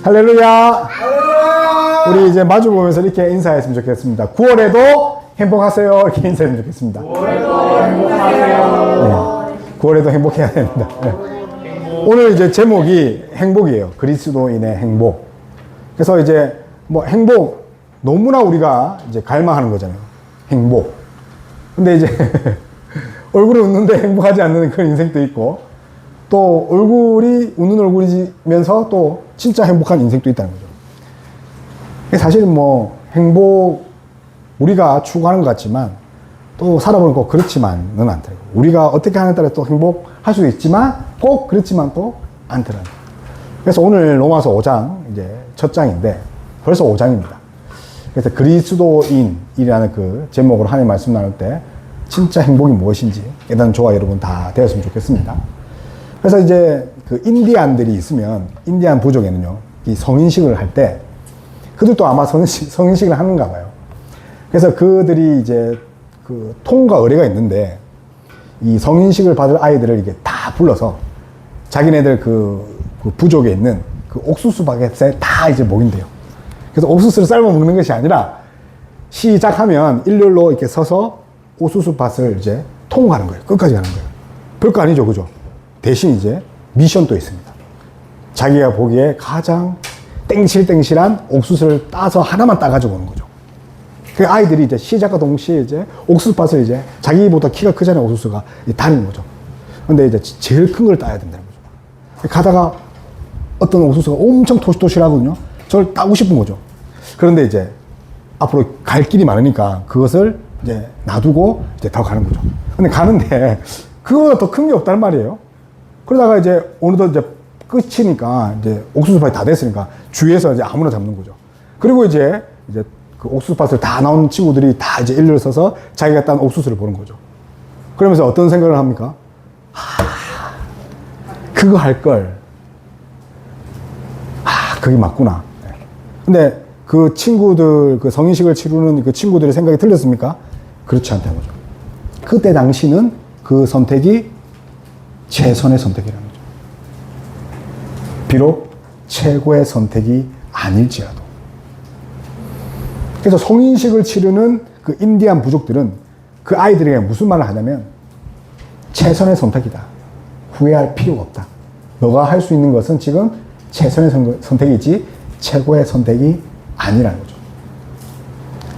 할렐루야. 우리 이제 마주 보면서 이렇게 인사했으면 좋겠습니다. 9월에도 행복하세요. 이렇게 인사했으면 좋겠습니다. 9월에도 행복하세요. 네. 9월에도 행복해야 됩니다. 네. 오늘 이제 제목이 행복이에요. 그리스도인의 행복. 그래서 이제 뭐 행복 너무나 우리가 이제 갈망하는 거잖아요. 행복. 근데 이제 얼굴이 웃는데 행복하지 않는 그런 인생도 있고, 또 얼굴이 웃는 얼굴이면서 또 진짜 행복한 인생도 있다는 거죠. 사실 뭐 행복 우리가 추구하는 것 같지만 또 살아보면 꼭 그렇지만은 않더라고요. 우리가 어떻게 하느냐에 따라 또 행복할 수도 있지만 꼭 그렇지만 또 않더라고요. 그래서 오늘 로마서 5장 이제 첫 장인데 벌써 5장입니다. 그래서 그리스도인이라는 그 제목으로 하나님 말씀 나눌 때 진짜 행복이 무엇인지 깨닫는 저와 여러분 다 되었으면 좋겠습니다. 그래서 이제 그 인디안들이 있으면 인디안 부족에는요, 이 성인식을 할 때 그들도 아마 성인식을 하는가 봐요. 그래서 그들이 이제 그 통과 의례가 있는데 이 성인식을 받을 아이들을 이게 다 불러서 자기네들 그 부족에 있는 그 옥수수 바게트에 다 이제 먹인대요. 그래서 옥수수를 삶아 먹는 것이 아니라 시작하면 일렬로 이렇게 서서 옥수수 밭을 이제 통과하는 거예요. 끝까지 가는 거예요. 별거 아니죠, 그죠? 대신 이제 미션도 있습니다. 자기가 보기에 가장 땡실땡실한 옥수수를 따서 하나만 따가지고 오는 거죠. 그 아이들이 이제 시작과 동시에 이제 옥수수밭을 이제 자기보다 키가 크잖아요, 옥수수가. 다니는 거죠. 근데 이제 제일 큰 걸 따야 된다는 거죠. 가다가 어떤 옥수수가 엄청 토실토실하거든요. 저를 따고 싶은 거죠. 그런데 이제 앞으로 갈 길이 많으니까 그것을 이제 놔두고 이제 더 가는 거죠. 근데 가는데 그거보다 더 큰 게 없다는 말이에요. 그러다가 이제 어느덧 이제 끝이니까 이제 옥수수밭이 다 됐으니까 주위에서 이제 아무나 잡는 거죠. 그리고 이제 그 옥수수밭을 다 나온 친구들이 다 이제 일렬 서서 자기가 딴 옥수수를 보는 거죠. 그러면서 어떤 생각을 합니까? 그거 할 걸. 그게 맞구나. 근데 그 친구들, 그 성인식을 치르는 그 친구들의 생각이 틀렸습니까? 그렇지 않다는 거죠. 그때 당시는 그 선택이 최선의 선택이라는 거죠. 비록 최고의 선택이 아닐지라도. 그래서 성인식을 치르는 그 인디안 부족들은 그 아이들에게 무슨 말을 하냐면 최선의 선택이다. 후회할 필요가 없다. 너가 할 수 있는 것은 지금 최선의 선택이지 최고의 선택이 아니라는 거죠.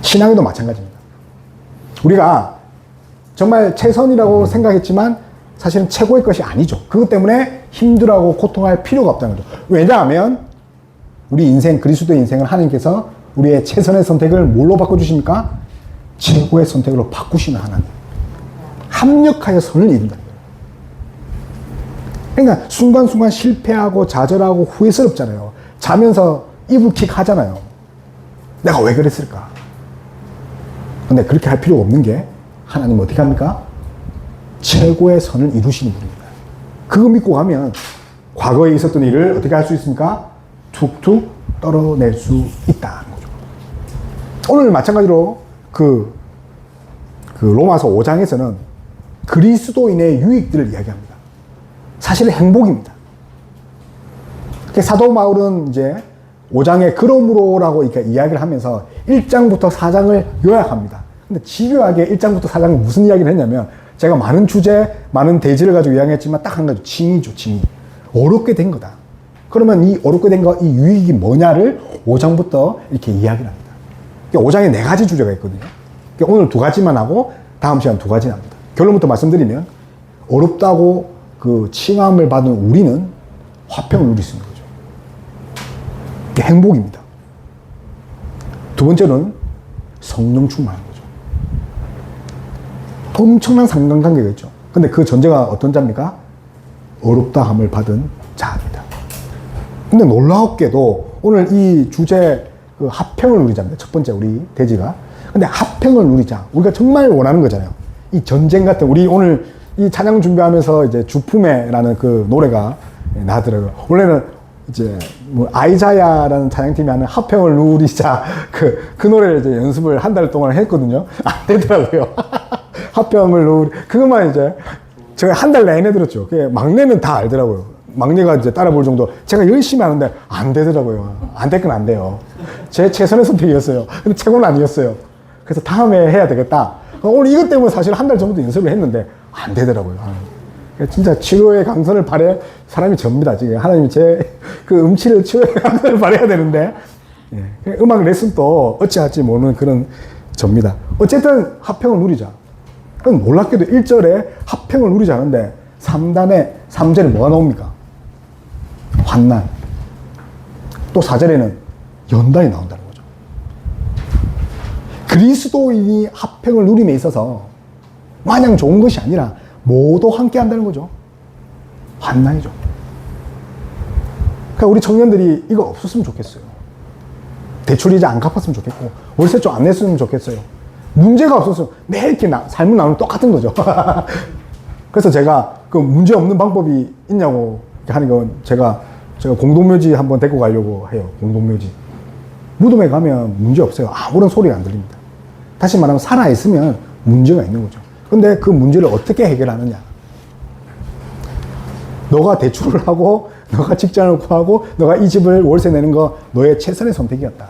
신앙에도 마찬가지입니다. 우리가 정말 최선이라고 생각했지만 사실은 최고의 것이 아니죠. 그것 때문에 힘들어하고 고통할 필요가 없다는 거죠. 왜냐하면 우리 인생, 그리스도의 인생을 하나님께서 우리의 최선의 선택을 뭘로 바꿔주십니까? 최고의 선택으로 바꾸시는 하나님. 합력하여 선을 이룬다는 거예요. 그러니까 순간순간 실패하고 좌절하고 후회스럽잖아요. 자면서 이불킥 하잖아요. 내가 왜 그랬을까? 근데 그렇게 할 필요가 없는 게 하나님 어떻게 합니까? 최고의 선을 이루시는 분입니다. 그거 믿고 가면 과거에 있었던 일을 어떻게 할 수 있습니까? 툭툭 떨어낼 수 있다는 거죠. 오늘 마찬가지로 그 로마서 5장에서는 그리스도인의 유익들을 이야기합니다. 사실 행복입니다. 사도 바울은 이제 5장에 그러므로라고 이렇게 이야기를 하면서 1장부터 4장을 요약합니다. 근데 집요하게 1장부터 4장은 무슨 이야기를 했냐면 제가 많은 주제, 많은 대지를 가지고 이야기했지만 딱 한 가지, 징이죠, 징이. 어렵게 된 거다. 그러면 이 어렵게 된 거, 이 유익이 뭐냐를 5장부터 이렇게 이야기를 합니다. 5장에 4가지 주제가 있거든요. 오늘 2가지만 하고 다음 시간 2가지 합니다. 결론부터 말씀드리면 어렵다고 그 칭함을 받은 우리는 화평을 누릴 수 있는 거죠. 이게 행복입니다. 두 번째는 성령 충만한 거죠. 엄청난 상관관계가 있죠. 근데 그 전제가 어떤 자입니까? 어렵다함을 받은 자입니다. 근데 놀라웠게도 오늘 이 주제 그 화평을 누리자입니다. 첫 번째 우리 대지가. 근데 화평을 누리자. 우리가 정말 원하는 거잖아요. 이 전쟁 같은 우리 오늘 이 찬양 준비하면서 이제 주품에라는 그 노래가 나더라고요. 원래는 이제 뭐 아이자야라는 찬양팀이 하는 화평을 누리자 그 노래를 이제 연습을 한 달 동안 했거든요. 안 되더라고요. 화평을 누리 그것만 이제 제가 한 달 내내 들었죠. 막내는 다 알더라고요. 막내가 이제 따라 볼 정도 제가 열심히 하는데 안 되더라고요. 안 될 건 안 돼요. 제 최선의 선택이었어요. 근데 최고는 아니었어요. 그래서 다음에 해야 되겠다. 오늘 이것 때문에 사실 한 달 전부터 연습을 했는데 안 되더라고요. 진짜 치료의 강선을 발휘 사람이 접니다. 지금 하나님이 제 그 음치를 치료의 강선을 발휘해야 되는데 음악 레슨도 어찌할지 모르는 그런 접니다. 어쨌든 합평을 누리자. 놀랍게도 1절에 합평을 누리자 하는데 3단에 3절에 뭐가 나옵니까? 환난. 또 4절에는 연단이 나온다는 거죠. 그리스도인이 합평을 누림에 있어서 마냥 좋은 것이 아니라 모두 함께 한다는 거죠. 환난이죠. 그러니까 우리 청년들이 이거 없었으면 좋겠어요. 대출이자 안 갚았으면 좋겠고 월세 좀 안 냈으면 좋겠어요. 문제가 없어서 매일 이렇게 삶을 나누면 똑같은 거죠. 그래서 제가 그 문제 없는 방법이 있냐고 하는 건 제가 공동묘지 한번 데리고 가려고 해요. 공동묘지. 무덤에 가면 문제 없어요. 아무런 소리가 안 들립니다. 다시 말하면 살아있으면 문제가 있는 거죠. 근데 그 문제를 어떻게 해결하느냐. 너가 대출을 하고 너가 직장을 구하고 너가 이 집을 월세 내는 거 너의 최선의 선택이었다.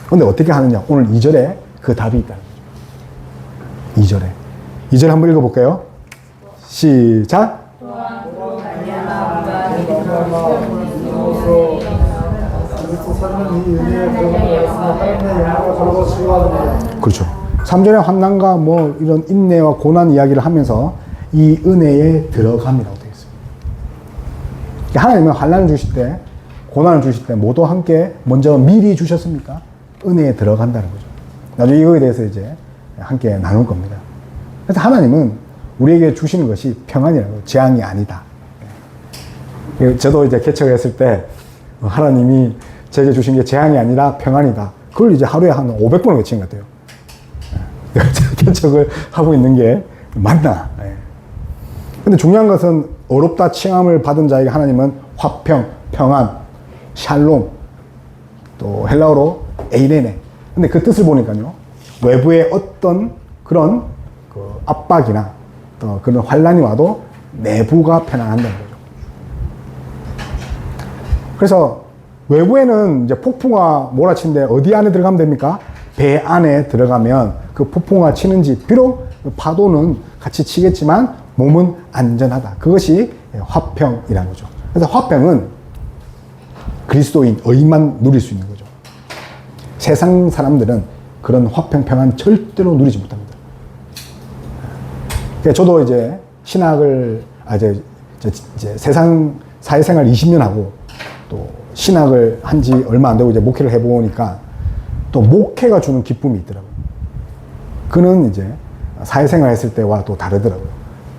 근데 어떻게 하느냐. 오늘 2절에 그 답이 있다는 거죠. 2절 한번 읽어볼까요? 시작. 그렇죠. 3절에 환난과 뭐 이런 인내와 고난 이야기를 하면서 이 은혜에 들어감이라고 되어 있습니다. 하나님은 환난을 주실 때, 고난을 주실 때 모두 함께 먼저 미리 주셨습니까? 은혜에 들어간다는 거죠. 나중에 이거에 대해서 이제 함께 나눌 겁니다. 그래서 하나님은 우리에게 주시는 것이 평안이라고, 재앙이 아니다. 저도 이제 개척했을 때 하나님이 제게 주신 게 재앙이 아니라 평안이다. 그걸 이제 하루에 한 500번을 외친 것 같아요. 개척을 하고 있는 게 맞나. 근데 중요한 것은 어렵다 칭함을 받은 자에게 하나님은 화평, 평안, 샬롬, 또 헬라어로 에이레네. 근데 그 뜻을 보니까요. 외부의 어떤 그런 그 압박이나 또 그런 환란이 와도 내부가 편안한다는 거죠. 그래서 외부에는 이제 폭풍과 몰아치는데 어디 안에 들어가면 됩니까? 배 안에 들어가면 그 폭풍과 치는지 비록 파도는 같이 치겠지만 몸은 안전하다. 그것이 화평이라는 거죠. 그래서 화평은 그리스도인 의만 누릴 수 있는 거죠. 세상 사람들은 그런 화평, 평안 절대로 누리지 못합니다. 저도 이제 신학을, 이제 세상 사회생활 20년 하고 또 신학을 한 지 얼마 안 되고 이제 목회를 해보니까 또 목회가 주는 기쁨이 있더라고요. 그는 이제 사회생활 했을 때와 또 다르더라고요.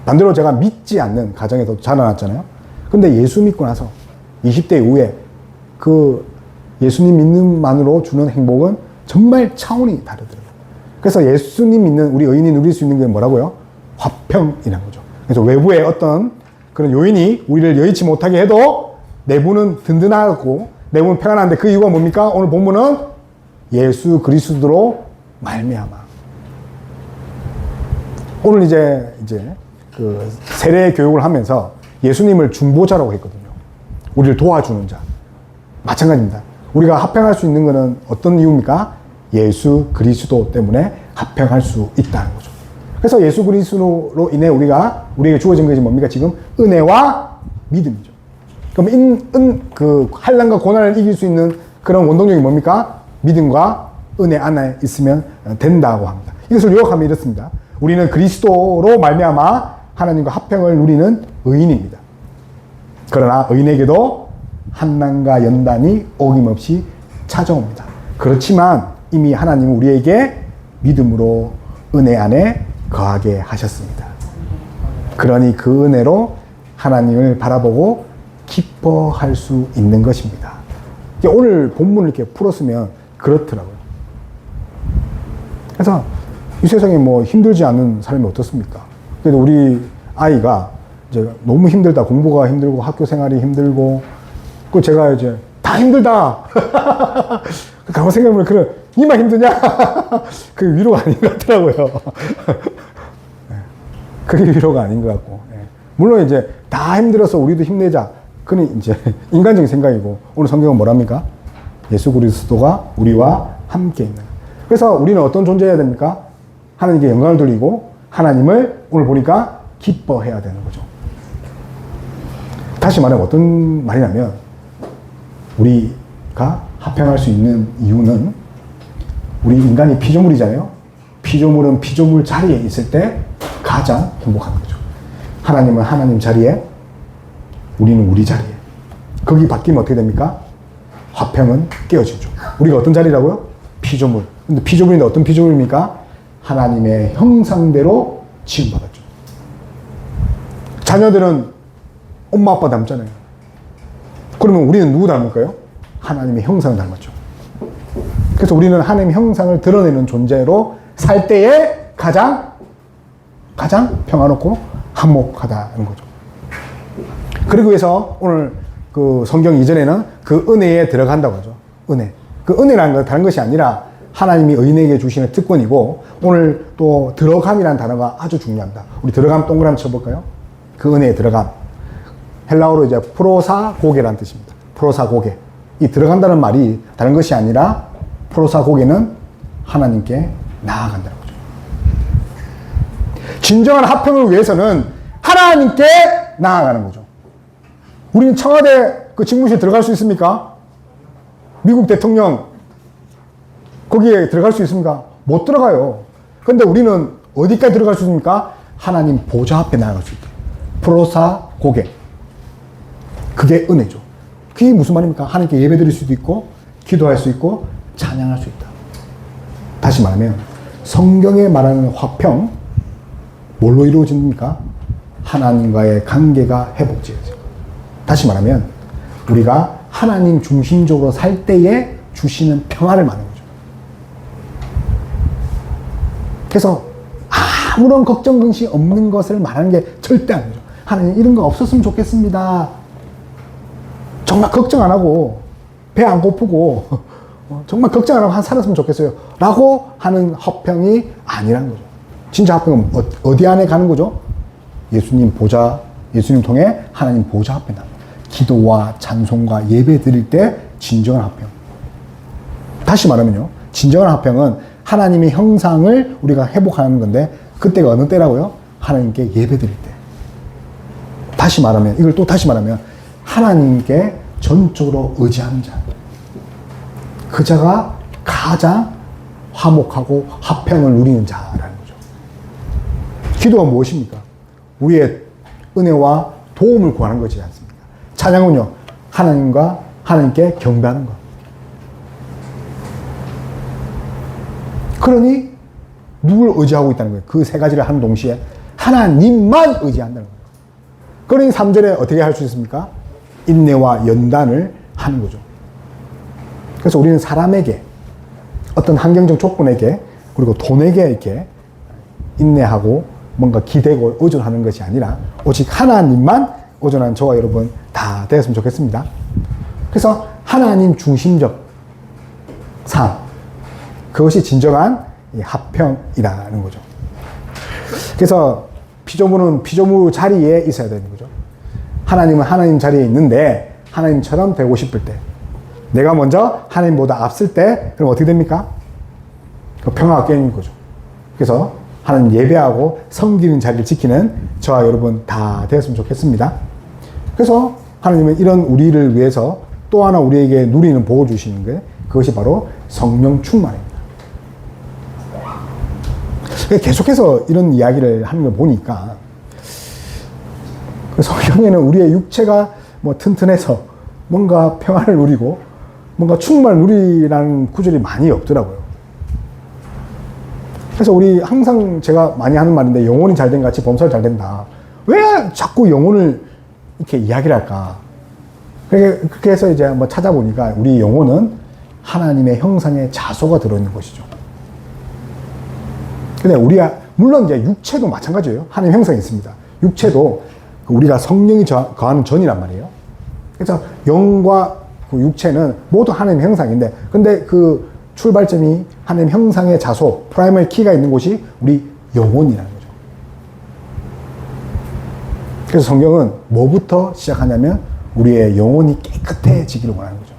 반대로 제가 믿지 않는 가정에서 자라났잖아요. 근데 예수 믿고 나서 20대 이후에 그 예수님 믿는만으로 주는 행복은 정말 차원이 다르더라고요. 그래서 예수님 믿는 우리 의인이 누릴 수 있는 게 뭐라고요? 화평이라는 거죠. 그래서 외부의 어떤 그런 요인이 우리를 여의치 못하게 해도 내부는 든든하고 내부는 평안한데 그 이유가 뭡니까? 오늘 본문은 예수 그리스도로 말미암아. 오늘 이제 그 세례 교육을 하면서 예수님을 중보자라고 했거든요. 우리를 도와주는 자. 마찬가지입니다. 우리가 합평할 수 있는 것은 어떤 이유입니까? 예수 그리스도 때문에 합평할 수 있다는 거죠. 그래서 예수 그리스도로 인해 우리에게 주어진 것이 뭡니까? 지금 은혜와 믿음이죠. 그럼 그 환난과 고난을 이길 수 있는 그런 원동력이 뭡니까? 믿음과 은혜 안에 있으면 된다고 합니다. 이것을 요약하면 이렇습니다. 우리는 그리스도로 말미암아 하나님과 합평을 누리는 의인입니다. 그러나 의인에게도 환난과 연단이 어김없이 찾아옵니다. 그렇지만 이미 하나님은 우리에게 믿음으로 은혜 안에 거하게 하셨습니다. 그러니 그 은혜로 하나님을 바라보고 기뻐할 수 있는 것입니다. 오늘 본문을 이렇게 풀었으면 그렇더라고요. 그래서 이 세상에 뭐 힘들지 않은 사람이 어떻습니까? 그래도 우리 아이가 이제 너무 힘들다. 공부가 힘들고 학교 생활이 힘들고 그 제가 이제 다 힘들다. 가만 생각해보면 그래 니만 힘드냐? 그게 위로가 아닌 것 같더라고요. 그게 위로가 아닌 것 같고 물론 이제 다 힘들어서 우리도 힘내자. 그는 이제 인간적인 생각이고, 오늘 성경은 뭐랍니까? 예수 그리스도가 우리와 함께 있는. 그래서 우리는 어떤 존재여야 됩니까? 하나님께 영광을 돌리고 하나님을 오늘 보니까 기뻐해야 되는 거죠. 다시 말하면 어떤 말이냐면, 우리가 합평할 수 있는 이유는 우리 인간이 피조물이잖아요. 피조물은 피조물 자리에 있을 때 가장 행복한 거죠. 하나님은 하나님 자리에, 우리는 우리 자리에. 거기 바뀌면 어떻게 됩니까? 화평은 깨어지죠. 우리가 어떤 자리라고요? 피조물. 근데 피조물인데 어떤 피조물입니까? 하나님의 형상대로 지음받았죠. 자녀들은 엄마 아빠 닮잖아요. 그러면 우리는 누구 닮을까요? 하나님의 형상을 닮았죠. 그래서 우리는 하나님의 형상을 드러내는 존재로 살 때에 가장 평화롭고 화목하다는 거죠. 그리고 해서 오늘 그 성경 이전에는 그 은혜에 들어간다고 하죠. 은혜. 그 은혜라는 건 다른 것이 아니라 하나님이 의인에게 주시는 특권이고, 오늘 또 들어감이라는 단어가 아주 중요합니다. 우리 들어감 동그라미 쳐볼까요? 그 은혜에 들어감. 헬라어로 이제 프로사고게라는 뜻입니다. 프로사고게. 이 들어간다는 말이 다른 것이 아니라 프로사고게는 하나님께 나아간다는 거죠. 진정한 화평을 위해서는 하나님께 나아가는 거죠. 우리는 청와대 그 집무실에 들어갈 수 있습니까? 미국 대통령 거기에 들어갈 수 있습니까? 못 들어가요. 근데 우리는 어디까지 들어갈 수 있습니까? 하나님 보좌 앞에 나아갈 수 있다. 프로사고게. 그게 은혜죠. 그게 무슨 말입니까? 하나님께 예배 드릴 수도 있고, 기도할 수 있고, 찬양할 수 있다. 다시 말하면 성경에 말하는 화평, 뭘로 이루어집니까? 하나님과의 관계가 회복되어져요. 다시 말하면 우리가 하나님 중심적으로 살 때에 주시는 평화를 말하는 거죠. 그래서 아무런 걱정 근심 없는 것을 말하는 게 절대 아니죠. 하나님 이런 거 없었으면 좋겠습니다. 정말 걱정 안 하고 배 안 고프고 정말 걱정 안 하고 살았으면 좋겠어요 라고 하는 화평이 아니라는 거죠. 진짜 화평은 어디 안에 가는 거죠? 예수님 보좌, 예수님 통해 하나님 보좌 앞에 나가는 기도와 찬송과 예배 드릴 때 진정한 화평. 다시 말하면요, 진정한 화평은 하나님의 형상을 우리가 회복하는 건데, 그때가 어느 때라고요? 하나님께 예배 드릴 때. 다시 말하면, 이걸 또 다시 말하면 하나님께 전적으로 의지하는 자, 그 자가 가장 화목하고 화평을 누리는 자라는 거죠. 기도가 무엇입니까? 우리의 은혜와 도움을 구하는 것이지 않습니까? 찬양은요, 하나님께 경배하는 것. 그러니 누굴 의지하고 있다는 거예요? 그 세 가지를 하는 동시에 하나님만 의지한다는 거예요. 그러니 3절에 어떻게 할 수 있습니까? 인내와 연단을 하는 거죠. 그래서 우리는 사람에게, 어떤 환경적 조건에게, 그리고 돈에게 이렇게 인내하고 뭔가 기대고 의존하는 것이 아니라 오직 하나님만 의존하는 저와 여러분 다 되었으면 좋겠습니다. 그래서 하나님 중심적 삶, 그것이 진정한 화평이라는 거죠. 그래서 피조물은 피조물 자리에 있어야 되는 거죠. 하나님은 하나님 자리에 있는데 하나님처럼 되고 싶을 때, 내가 먼저 하나님보다 앞설 때, 그럼 어떻게 됩니까? 그 평화가 깨는 거죠. 그래서 하나님 예배하고 섬기는 자리를 지키는 저와 여러분 다 되었으면 좋겠습니다. 그래서 하나님은 이런 우리를 위해서 또 하나 우리에게 누리는 복을 주시는 게, 그것이 바로 성령 충만입니다. 계속해서 이런 이야기를 하는 걸 보니까, 그 성경에는 우리의 육체가 뭐 튼튼해서 뭔가 평안을 누리고 뭔가 충만을 누리라는 구절이 많이 없더라고요. 그래서 우리 항상 제가 많이 하는 말인데, 영혼이 잘된 같이 범사를 잘 된다. 왜 자꾸 영혼을 이렇게 이야기를 할까? 그렇게 해서 이제 한번 찾아보니까 우리 영혼은 하나님의 형상의 자소가 들어있는 것이죠. 근데 우리가, 물론 이제 육체도 마찬가지예요. 하나님 형상이 있습니다. 육체도 우리가 성령이 거하는 전이란 말이에요. 그래서 영과 그 육체는 모두 하나님 형상인데, 근데 그 출발점이 하나님 형상의 자소, 프라이머리 키가 있는 곳이 우리 영혼이라는 거죠. 그래서 성경은 뭐부터 시작하냐면 우리의 영혼이 깨끗해지기를 원하는 거죠.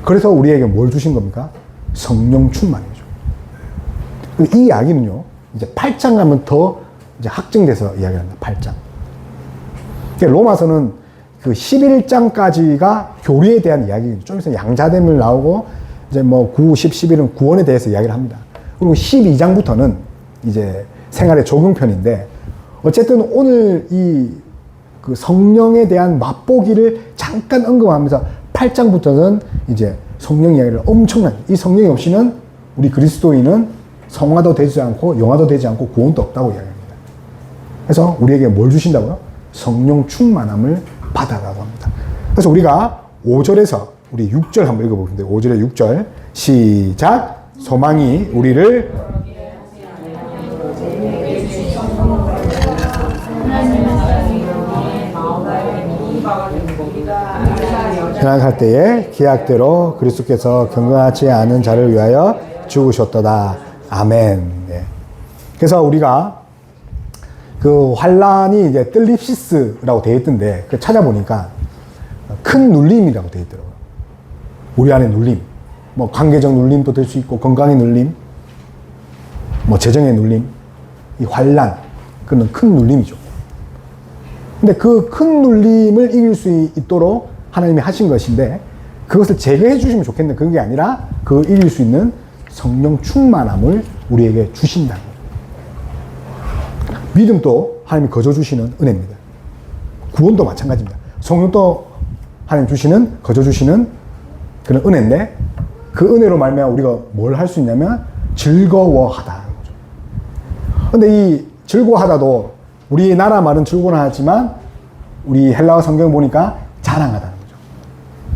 그래서 우리에게 뭘 주신 겁니까? 성령 충만이죠. 이 이야기는요, 이제 8장 가면 더 이제 확증돼서 이야기합니다. 8장. 로마서는 그 11장까지가 교리에 대한 이야기입니다. 좀 있으면 양자됨을 나오고, 이제 뭐 9, 10, 11은 구원에 대해서 이야기를 합니다. 그리고 12장부터는 이제 생활의 적용편인데, 어쨌든 오늘 이 그 성령에 대한 맛보기를 잠깐 언급하면서 8장부터는 이제 성령 이야기를 엄청나게, 이 성령이 없이는 우리 그리스도인은 성화도 되지 않고 영화도 되지 않고 구원도 없다고 이야기합니다. 그래서 우리에게 뭘 주신다고요? 성령 충만함을 받아라고 합니다. 그래서 우리가 5절에서 우리 6절 한번 읽어보겠습니다. 5절에 6절 시작. 소망이 우리를 현악할 때에 계약대로 그리스도께서 경건하지 않은 자를 위하여 죽으셨도다. 아멘. 네. 그래서 우리가 그 환란이 이제 뜰립시스라고 되어 있던데 그 찾아보니까 큰 눌림이라고 되어 있더라고요. 우리 안에 눌림, 뭐 관계적 눌림도 될 수 있고 건강의 눌림, 뭐 재정의 눌림, 이 환란, 그는 큰 눌림이죠. 근데 그 큰 눌림을 이길 수 있도록 하나님이 하신 것인데 그것을 제거해 주시면 좋겠는데 그게 아니라 그 이길 수 있는 성령 충만함을 우리에게 주신다는 거예요. 믿음도 하나님이 거저 주시는 은혜입니다. 구원도 마찬가지입니다. 성령도 하나님 주시는, 거저 주시는 그런 은혜인데 그 은혜로 말미암아 우리가 뭘 할 수 있냐면 즐거워하다는 거죠. 근데 이 즐거워하다도 우리나라 말은 즐거워하지만 우리 헬라어 성경 보니까 자랑하다는 거죠.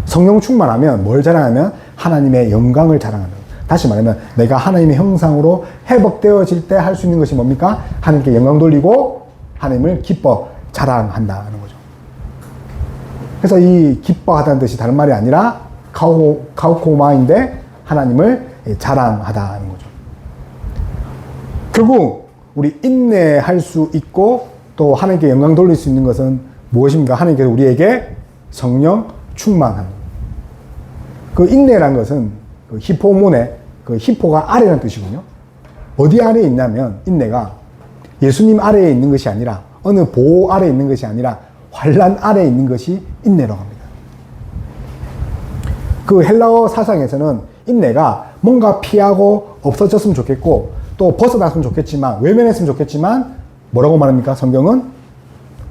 성령 충만하면 뭘 자랑하면 하나님의 영광을 자랑하는 거예요. 다시 말하면 내가 하나님의 형상으로 회복되어질 때 할 수 있는 것이 뭡니까? 하나님께 영광 돌리고 하나님을 기뻐 자랑한다는 거죠. 그래서 이 기뻐하다는 뜻이 다른 말이 아니라 카우코마인데 하나님을 자랑하다는 거죠. 결국 우리 인내할 수 있고 또 하나님께 영광 돌릴 수 있는 것은 무엇입니까? 하나님께서 우리에게 성령 충만함. 그 인내란 것은 그 히포몬의 그 히포가 아래라는 뜻이군요. 어디 아래에 있냐면 인내가 예수님 아래에 있는 것이 아니라 어느 보호 아래에 있는 것이 아니라 환란 아래에 있는 것이 인내라고 합니다. 그 헬라어 사상에서는 인내가 뭔가 피하고 없어졌으면 좋겠고 또 벗어났으면 좋겠지만 외면했으면 좋겠지만 뭐라고 말합니까? 성경은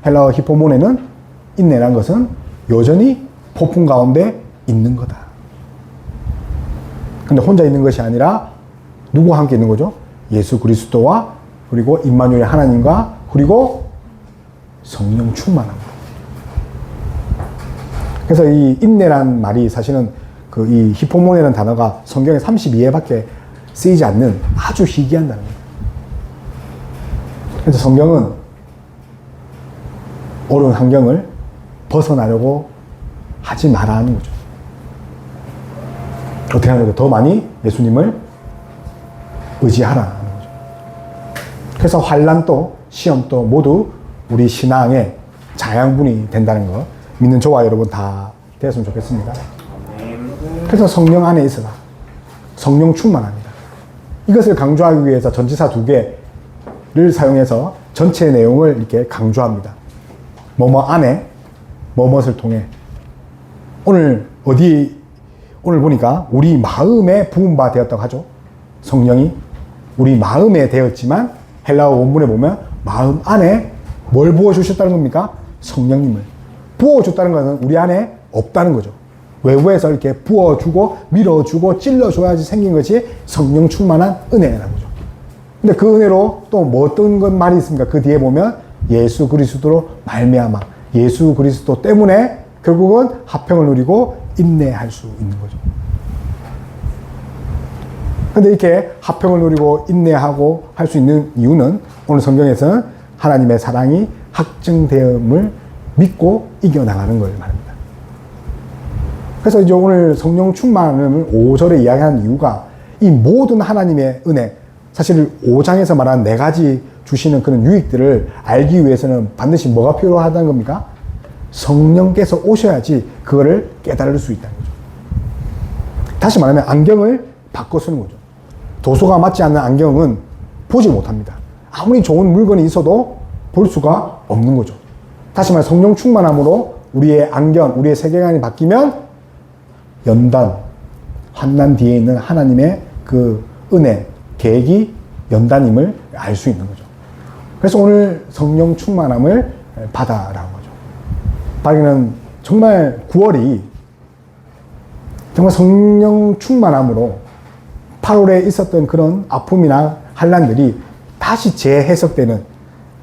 헬라어 히포몬에는 인내란 것은 여전히 폭풍 가운데 있는 거다. 근데 혼자 있는 것이 아니라 누구와 함께 있는 거죠? 예수 그리스도와 그리고 임마누엘 하나님과 그리고 성령 충만함. 그래서 이 인내란 말이 사실은 그 이 히포몬이라는 단어가 성경에 32회밖에 쓰이지 않는 아주 희귀한 단어입니다. 그래서 성경은 어려운 환경을 벗어나려고 하지 마라 하는 거죠. 어떻게 하는 거죠? 더 많이 예수님을 의지하라 하는 거죠. 그래서 환난도 시험도 모두 우리 신앙의 자양분이 된다는 거 믿는 저와 여러분 다 되었으면 좋겠습니다. 그래서 성령 안에 있어라. 성령 충만합니다. 이것을 강조하기 위해서 전치사 2개를 사용해서 전체 내용을 이렇게 강조합니다. 뭐뭐 안에, 뭐뭇을 통해. 오늘 보니까 우리 마음에 부은 바 되었다고 하죠. 성령이 우리 마음에 되었지만 헬라어 원문에 보면 마음 안에 뭘 부어주셨다는 겁니까? 성령님을. 부어줬다는 것은 우리 안에 없다는 거죠. 외부에서 이렇게 부어주고 밀어주고 찔러줘야지 생긴 것이 성령 충만한 은혜라는 거죠. 근데 그 은혜로 또 뭐 어떤 것 말이 있습니까? 그 뒤에 보면 예수 그리스도로 말미암아 예수 그리스도 때문에 결국은 화평을 누리고 인내할 수 있는 거죠. 근데 이렇게 화평을 누리고 인내하고 할 수 있는 이유는 오늘 성경에서는 하나님의 사랑이 확증됨을 믿고 이겨나가는 걸 말합니다. 그래서 이제 오늘 성령 충만을 5절에 이야기하는 이유가 이 모든 하나님의 은혜, 사실 5장에서 말한 4가지 주시는 그런 유익들을 알기 위해서는 반드시 뭐가 필요하다는 겁니까? 성령께서 오셔야지 그거를 깨달을 수 있다는 거죠. 다시 말하면 안경을 바꿔 쓰는 거죠. 도수가 맞지 않는 안경은 보지 못합니다. 아무리 좋은 물건이 있어도 볼 수가 없는 거죠. 다시 말해 성령 충만함으로 우리의 안경, 우리의 세계관이 바뀌면 연단, 환난 뒤에 있는 하나님의 그 은혜, 계획이 연단임을 알 수 있는 거죠. 그래서 오늘 성령 충만함을 받아라는 거죠. 바기는 정말 9월이 정말 성령 충만함으로 8월에 있었던 그런 아픔이나 환난들이 다시 재해석되는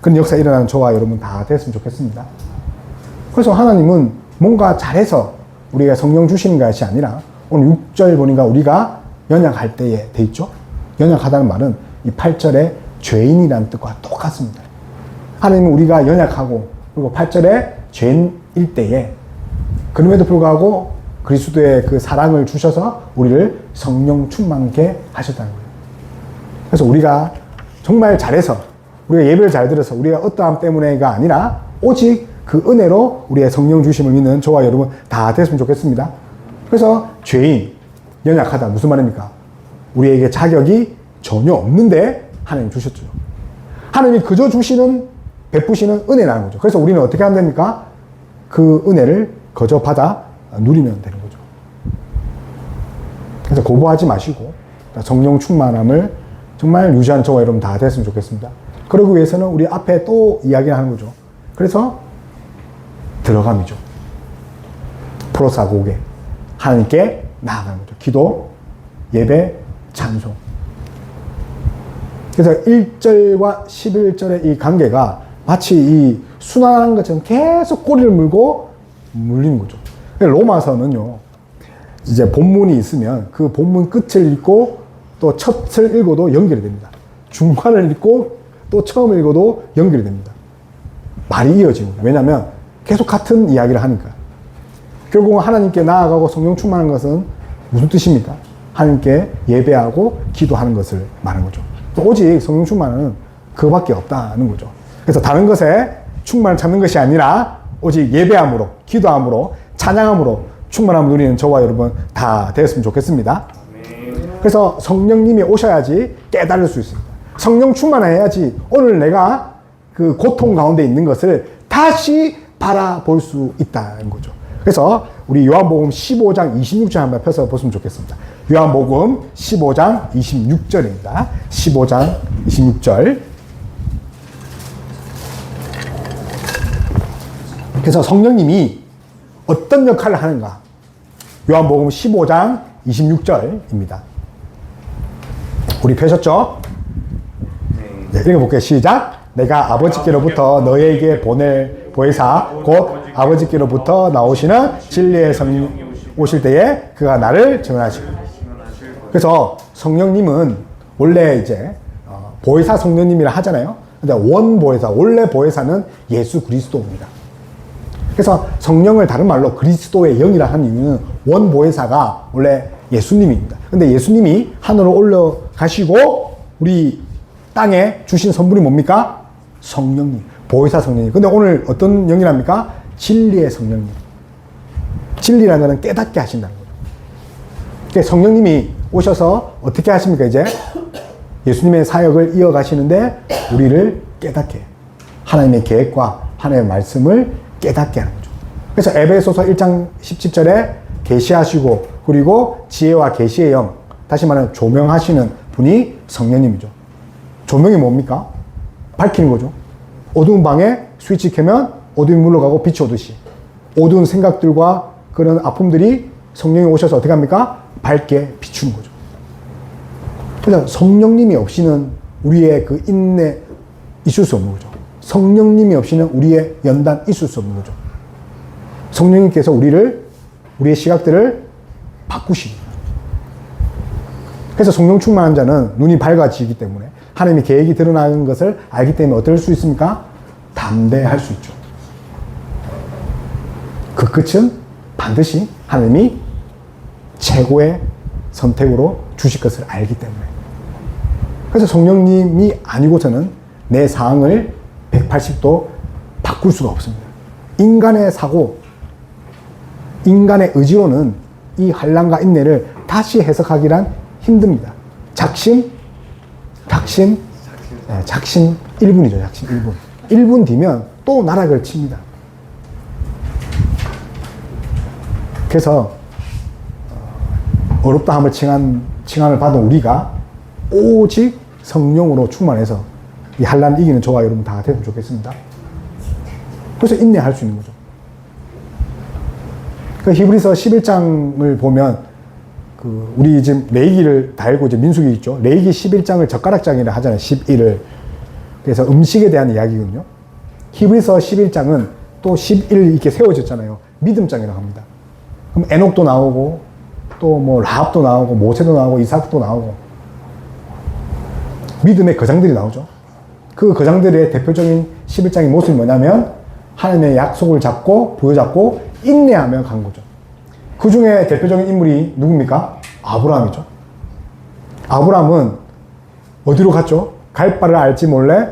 그런 역사가 일어나는 저와 여러분 다 됐으면 좋겠습니다. 그래서 하나님은 뭔가 잘해서 우리가 성령 주시는 것이 아니라 오늘 6절 보니까 우리가 연약할 때에 돼 있죠. 연약하다는 말은 이 8절에 죄인이라는 뜻과 똑같습니다. 하나님은 우리가 연약하고 그리고 8절에 죄인일 때에 그럼에도 불구하고 그리스도의 그 사랑을 주셔서 우리를 성령 충만케 하셨다는 거예요. 그래서 우리가 정말 잘해서 우리가 예배를 잘 들어서 우리가 어떠함 때문에가 아니라 오직 그 은혜로 우리의 성령 주심을 믿는 저와 여러분 다 됐으면 좋겠습니다. 그래서 죄인, 연약하다 무슨 말입니까? 우리에게 자격이 전혀 없는데 하나님 주셨죠. 하나님이 그저 주시는 베푸시는 은혜라는 거죠. 그래서 우리는 어떻게 하면 됩니까? 그 은혜를 거저 받아 누리면 되는 거죠. 그래서 고부하지 마시고 성령 충만함을 정말 유지하는 저와 여러분 다 됐으면 좋겠습니다. 그러기 위해서는 우리 앞에 또 이야기를 하는 거죠. 그래서 들어감이죠. 프로사고게 하나님께 나아가는 거죠. 기도, 예배, 찬송. 그래서 1절과 11절의 이 관계가 마치 이 순환한 것처럼 계속 꼬리를 물고 물리는 거죠. 로마서는요, 이제 본문이 있으면 그 본문 끝을 읽고 또 첫을 읽어도 연결이 됩니다. 중간을 읽고 또 처음 읽어도 연결이 됩니다. 말이 이어지는 거예요. 왜냐하면 계속 같은 이야기를 하니까. 결국은 하나님께 나아가고 성령 충만한 것은 무슨 뜻입니까? 하나님께 예배하고 기도하는 것을 말하는 거죠. 오직 성령 충만은 그거밖에 없다는 거죠. 그래서 다른 것에 충만을 찾는 것이 아니라 오직 예배함으로, 기도함으로, 찬양함으로 충만함을 누리는 저와 여러분 다 되었으면 좋겠습니다. 그래서 성령님이 오셔야지 깨달을 수 있습니다. 성령 충만해야지 오늘 내가 그 고통 가운데 있는 것을 다시 바라볼 수 있다는 거죠. 그래서 우리 요한복음 15장 26절 한번 펴서 보시면 좋겠습니다. 요한복음 15장 26절입니다. 15장 26절. 그래서 성령님이 어떤 역할을 하는가? 요한복음 15장 26절입니다. 우리 펴셨죠? 네, 읽어볼게요. 시작. 내가 아버지께로부터 너에게 보낼 보혜사 곧 아버지께로부터 나오시는 진리의 성령 오실 때에 그가 나를 증언하시고. 그래서 성령님은 원래 이제 보혜사 성령님이라 하잖아요. 근데 원보혜사, 원래 보혜사는 예수 그리스도입니다. 그래서 성령을 다른 말로 그리스도의 영이라 하는 이유는 원보혜사가 원래 예수님입니다. 근데 예수님이 하늘로 올라가시고 우리 땅에 주신 선물이 뭡니까? 성령님, 보혜사 성령님. 근데 오늘 어떤 영이랍니까? 진리의 성령님. 진리라는 것은 깨닫게 하신다는 거죠. 그러니까 성령님이 오셔서 어떻게 하십니까? 이제 예수님의 사역을 이어가시는데 우리를 깨닫게 해요. 하나님의 계획과 하나님의 말씀을 깨닫게 하는 거죠. 그래서 에베소서 1장 17절에 계시하시고 그리고 지혜와 계시의 영, 다시 말하면 조명하시는 분이 성령님이죠. 조명이 뭡니까? 밝히는 거죠. 어두운 방에 스위치 켜면 어둠이 물러가고 빛이 오듯이 어두운 생각들과 그런 아픔들이 성령이 오셔서 어떻게 합니까? 밝게 비추는 거죠. 그래서 성령님이 없이는 우리의 그 인내 있을 수 없는 거죠. 성령님이 없이는 우리의 연단 있을 수 없는 거죠. 성령님께서 우리의 시각들을 바꾸십니다. 그래서 성령 충만한 자는 눈이 밝아지기 때문에 하나님의 계획이 드러나는 것을 알기 때문에 어떨 수 있습니까? 담대할 수 있죠. 그 끝은 반드시 하나님이 최고의 선택으로 주실 것을 알기 때문에. 그래서 성령님이 아니고서는 내 상황을 180도 바꿀 수가 없습니다. 인간의 사고, 인간의 의지로는 이 환난과 인내를 다시 해석하기란 힘듭니다. 작심 1분이죠. 작심 1분. 1분 뒤면 또 나락을 칩니다. 그래서 어렵다 함을 칭함을 받은 우리가 오직 성령으로 충만해서 이 환난을 이기는 저와 여러분 다 됐으면 좋겠습니다. 그래서 인내할 수 있는 거죠. 그 히브리서 11장을 보면 우리 지금 레위기를 다 읽고 이제 민수기 있죠. 레위기 11장을 젓가락장이라 하잖아요. 11을. 그래서 음식에 대한 이야기거든요. 히브리서 11장은 또 11 이렇게 세워졌잖아요. 믿음장이라고 합니다. 그럼 에녹도 나오고 또 뭐 라합도 나오고 모세도 나오고 이삭도 나오고 믿음의 거장들이 나오죠. 그 거장들의 대표적인 11장의 모습이 뭐냐면 하나님의 약속을 잡고 부여잡고 인내하며 간 거죠. 그 중에 대표적인 인물이 누굽니까? 아브라함이죠. 아브라함은 어디로 갔죠? 갈 바를 알지 몰래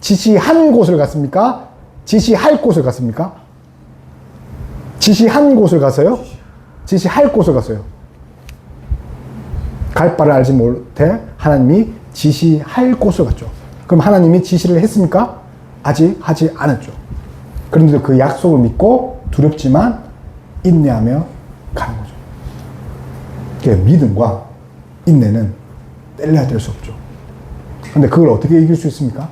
지시한 곳을 갔습니까? 지시할 곳을 갔습니까? 지시한 곳을 갔어요? 지시할 곳을 갔어요. 갈 바를 알지 못해 하나님이 지시할 곳을 갔죠. 그럼 하나님이 지시를 했습니까? 아직 하지 않았죠. 그런데 그 약속을 믿고 두렵지만 인내하며 가는 거죠. 그러니까 믿음과 인내는 뗄래야 뗄 수 없죠. 근데 그걸 어떻게 이길 수 있습니까?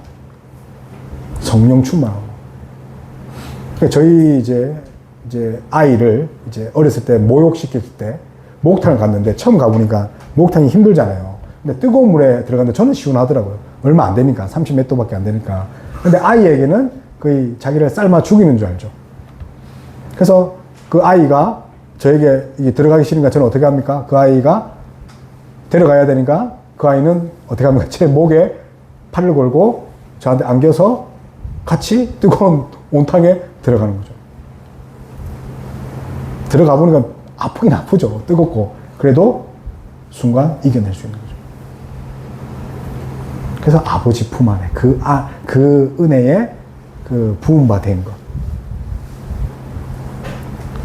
성령 충만하고. 그러니까 저희 이제 아이를 이제 어렸을 때 목욕시킬 때 목욕탕을 갔는데 처음 가보니까 목욕탕이 힘들잖아요. 근데 뜨거운 물에 들어갔는데 저는 시원하더라고요. 얼마 안 되니까. 30몇 도밖에 안 되니까. 근데 아이에게는 거의 자기를 삶아 죽이는 줄 알죠. 그래서 그 아이가 저에게 이게 들어가기 싫으니까 저는 어떻게 합니까? 그 아이가 데려가야 되니까 그 아이는 어떻게 합니까? 제 목에 팔을 걸고 저한테 안겨서 같이 뜨거운 온탕에 들어가는 거죠. 들어가 보니까 아프긴 아프죠. 뜨겁고. 그래도 순간 이겨낼 수 있는 거죠. 그래서 아버지 품 안에 그 은혜에 그 부음바 된 것.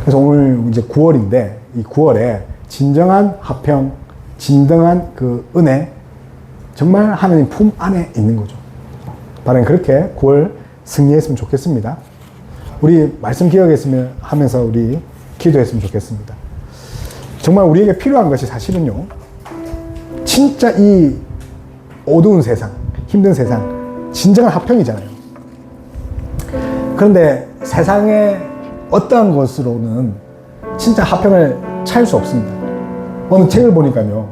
그래서 오늘 이제 9월인데 이 9월에 진정한 화평, 진정한 그 은혜, 정말 하나님 품 안에 있는 거죠. 바로 그렇게 9월 승리했으면 좋겠습니다. 우리 말씀 기억했으면 하면서 우리 기도했으면 좋겠습니다. 정말 우리에게 필요한 것이 사실은요, 진짜 이 어두운 세상, 힘든 세상, 진정한 화평이잖아요. 그런데 세상의 어떠한 것으로는 진짜 화평을 찾을 수 없습니다. 어느 책을 보니까요,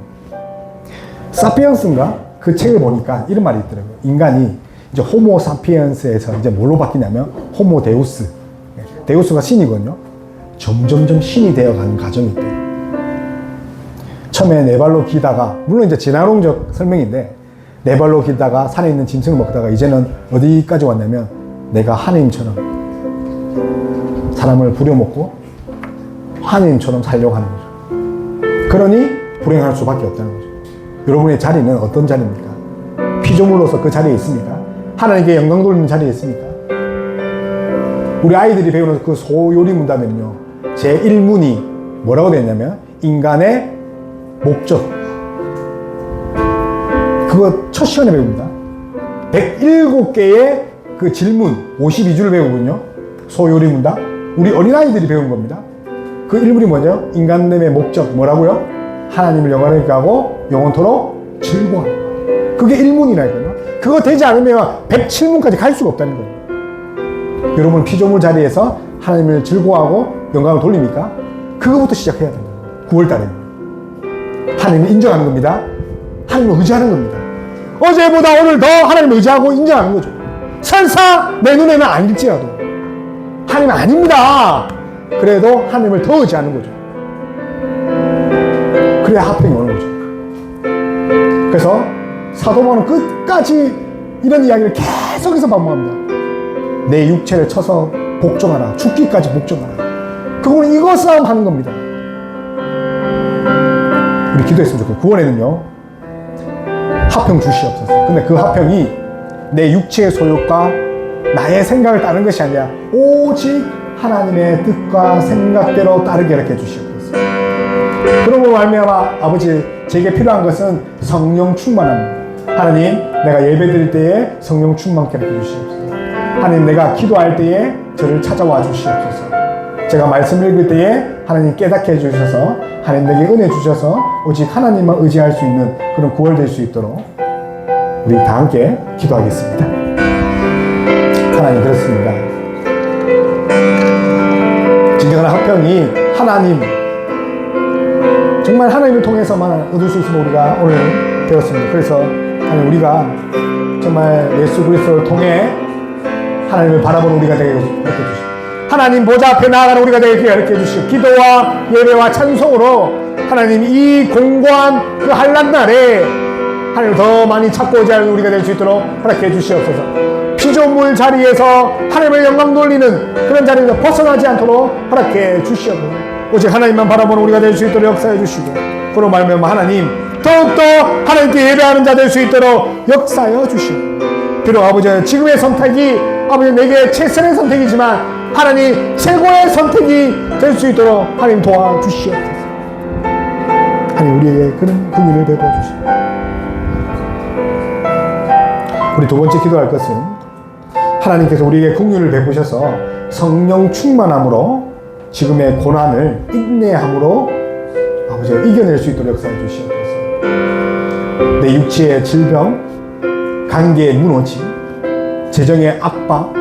사피엔스인가? 그 책을 보니까 이런 말이 있더라고요. 인간이 이제 호모 사피엔스에서 이제 뭘로 바뀌냐면 호모 데우스. 데우스가 신이거든요. 점점점 신이 되어가는 과정이 있대요. 처음에 네 발로 기다가, 물론 이제 진화론적 설명인데, 네 발로 기다가 산에 있는 짐승을 먹다가 이제는 어디까지 왔냐면 내가 하나님처럼 사람을 부려먹고 하나님처럼 살려고 하는 거죠. 그러니 불행할 수밖에 없다는 거죠. 여러분의 자리는 어떤 자리입니까? 피조물로서 그 자리에 있습니까? 하나님께 영광 돌리는 자리에 있습니까? 우리 아이들이 배우는 그 소요리 문답에는요, 제 1문이 뭐라고 되어 있냐면 인간의 목적. 그거 첫 시간에 배웁니다. 107개의 그 질문 52주를 배우거든요. 소요리 문답. 우리 어린아이들이 배운 겁니다. 그 1문이 뭐죠? 인간됨의 목적 뭐라고요? 하나님을 영원하게 하고 영원토록 즐거워하는. 그게 1문이라니까요. 그거 되지 않으면 107문까지 갈 수가 없다는 거예요. 여러분 피조물 자리에서 하나님을 즐거워하고 영광을 돌립니까? 그거부터 시작해야 됩니다. 9월달에 하나님을 인정하는 겁니다. 하나님을 의지하는 겁니다. 어제보다 오늘 더 하나님을 의지하고 인정하는 거죠. 설사 내 눈에는 아닐지라도 하나님은 아닙니다. 그래도 하나님을 더 의지하는 거죠. 그래야 화평이 오는 거죠. 그래서 사도 바울은 끝까지 이런 이야기를 계속해서 반복합니다. 내 육체를 쳐서 복종하라. 죽기까지 복종하라. 그거는 이거 싸움 하는 겁니다. 우리 기도했으면 좋겠고 9월에는요 화평 주시옵소서. 근데 그 화평이 내 육체의 소욕과 나의 생각을 따르는 것이 아니라 오직 하나님의 뜻과 생각대로 따르게 이렇게 주시옵소서. 그러므로 말미암아 아버지, 제게 필요한 것은 성령 충만함입니다. 하나님, 내가 예배드릴 때에 성령 충만케 이렇게 주시옵소서. 하나님, 내가 기도할 때에 저를 찾아와 주시옵소서. 제가 말씀 읽을 때에 하나님 깨닫게 해주셔서 하나님 내게 은혜 주셔서 오직 하나님만 의지할 수 있는 그런 구원될 수 있도록 우리 다 함께 기도하겠습니다. 하나님, 그렇습니다. 진정한 화평이 하나님, 정말 하나님을 통해서만 얻을 수 있음을 우리가 오늘 배웠습니다. 그래서 하나님, 우리가 정말 예수 그리스도를 통해 하나님을 바라보는 우리가 되게 해주시고, 하나님 보좌 앞에 나아가는 우리가 되게 가르쳐 주시고, 기도와 예배와 찬송으로 하나님 이 공고한 그 한란날에 하나님 더 많이 찾고 의지하는 우리가 될 수 있도록 허락해 주시옵소서. 피조물 자리에서 하나님의 영광 돌리는 그런 자리에서 벗어나지 않도록 허락해 주시옵소서. 오직 하나님만 바라보는 우리가 될 수 있도록 역사해 주시고, 그로 말미암아 하나님 더욱더 하나님께 예배하는 자 될 수 있도록 역사하여 주시고, 비록 아버지 지금의 선택이 아버지 내게 최선의 선택이지만 하나님 최고의 선택이 될 수 있도록 하나님 도와주시옵소서. 하나님 우리에게 그런 긍휼을 베풀어 주시고, 우리 두 번째 기도할 것은 하나님께서 우리에게 긍휼을 베푸셔서 성령 충만함으로 지금의 고난을 인내함으로 아버지 이겨낼 수 있도록 역사해 주시옵소서. 내 육체의 질병, 관계의 무너짐, 재정의 압박,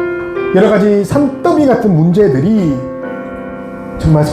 여러 가지 산더미 같은 문제들이 정말